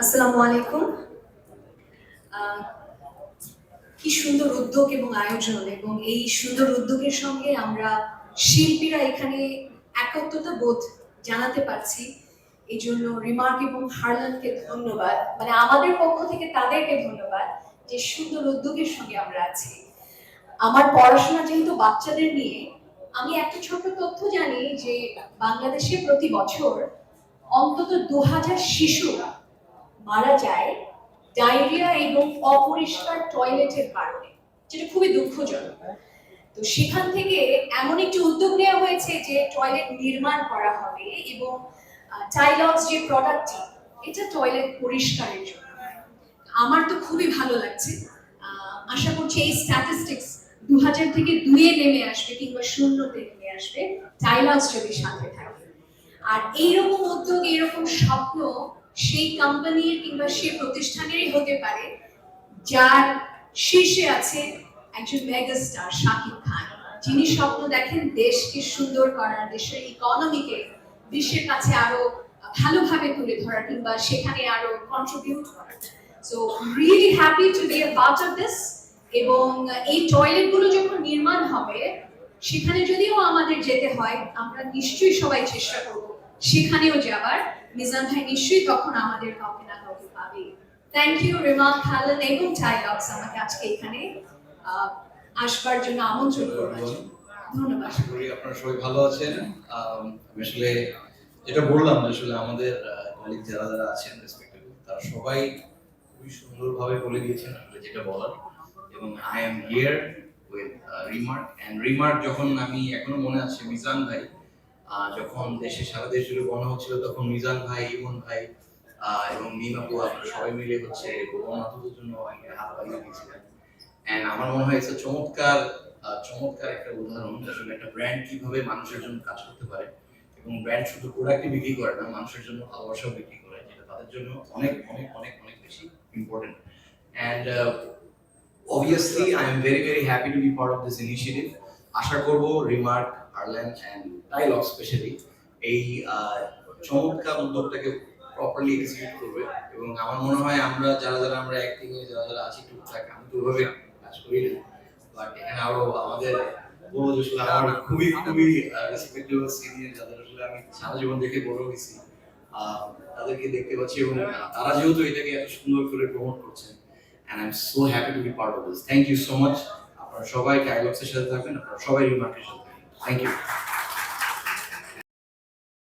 আসসালামু আলাইকুম। আহ, কি সুন্দর উদ্যোগ এবং আয়োজন, এবং এই সুন্দর উদ্যোগের সঙ্গে আমরা শিল্পীরা এখানে একাত্মতা বোধ জানাতে পারছি। এই জন্য রিমার্ক এবং হারলানকে ধন্যবাদ, মানে আমাদের পক্ষ থেকে তাদেরকে ধন্যবাদ যে সুন্দর উদ্যোগের সঙ্গে আমরা আছি। আমার পড়াশোনা যেহেতু বাচ্চাদের নিয়ে, আমি একটা ছোট তথ্য জানি যে বাংলাদেশে প্রতি বছর অন্তত 2000 শিশু মারা যায় ডায়রিয়া এবং অপরিষ্কার টয়লেটের কারণে, যেটা খুবই দুঃখজনক। তো সেখান থেকে এমন একটি উদ্যোগ নেওয়া হয়েছে যে টয়লেট নির্মাণ করা হবে, এবং টাইলক্স যে প্রোডাক্টটি, এটা টয়লেট পরিষ্কারের জন্য। আমার তো খুবই ভালো লাগছে। আশা করছি এই স্ট্যাটিস্টিক্স 2000 থেকে 2-এ নেমে আসবে কিংবা 0-তে নেমে আসবে টাইলক্স যদি সাথে থাকে। আর এইরকম উদ্যোগ, এইরকম স্বপ্ন সেই কোম্পানির কিংবা সেই প্রতিষ্ঠানেরই হতে পারে যার শীর্ষে আছে একজন মেগাস্টার শাকিব খান, যিনি স্বপ্ন দেখেন দেশকে সুন্দর করার, দেশের ইকোনমিকে বিশ্বের কাছে আরো ভালোভাবে তুলে ধরার কিংবা সেখানে আরো কন্ট্রিবিউট করার। So really happy to be a part of this. এবং এই টয়লেটগুলো যখন নির্মাণ হবে, সেখানে যদিও আমাদের যেতে হয়, আমরা নিশ্চয়ই সবাই চেষ্টা করব সেখানেও যাবার। মিজান ভাই নিশ্চয়ই তখন আমাদের কাউকে না কাউকে পাবে। থ্যাংক ইউ রিমার্ক, হারলান এবং টাইলক্স আমাকে আজকে এখানে আসবার জন্য আমন্ত্রণ করার জন্য ধন্যবাদ। আশা করি আপনারা সবাই ভালো আছেন। আমি আসলে যেটা বললাম যে আসলে আমাদের কলিগ যারা যারা আছেন রেসপেক্টিভ, তারা সবাই খুবই সুন্দরভাবে বলে দিয়েছেন আসলে যেটা বলার। এবং I am here with Remark. And Remark যখন আমি এখনো মনে আছে মিজান ভাই যখন দেশে সারা দেশ জুড়ে বন্ধ হচ্ছিল, তখন মিজান ভাই, ইমন ভাই এবং মিমাপু আপনারা সবাই মিলে হচ্ছে অনাথদের জন্য হাত বাড়িয়ে দিয়েছিলেন। এন্ড আমার মনে হয় চমৎকার চমৎকার একটা উদাহরণ আসলে একটা ব্র্যান্ড কিভাবে মানুষের জন্য কাজ করতে পারে। এবং ব্র্যান্ড শুধু প্রোডাক্টই বিক্রি করে না, মানুষের জন্য ভালোবাসাও বিক্রি করে, যেটা তাদের জন্য অনেক অনেক অনেক অনেক বেশি important. And obviously I am very very happy to be part of this initiative. আশা করব Remark, Herlan and Tylox specially এই চমৎকার উদ্যোগটাকে প্রপারলি এক্সিকিউট করবে। এবং আমার মনে হয় আমরা যারা যারা আমরা অ্যাক্টিং এ যারা যারা আছি টুকটাক, আমি তো ওইভাবে কাজ করি না, বাট এখানে আরো আমাদের বড় আসলে আমার খুবই খুবই রেসপেক্টেবল সিনিয়র যাদের আসলে আমি সারা জীবন দেখে বড় হয়েছি, তাদেরকে দেখতে পাচ্ছি। এবং তারা যেহেতু এটাকে এত সুন্দর করে প্রমোট করছেন, and I'm so happy to be part of this. Thank you so much. আপনারা সবাই টাইলক্সের সাথে থাকবেন, আপনারা সবাই রিমার্কের সাথে থাকবেন। Thank you.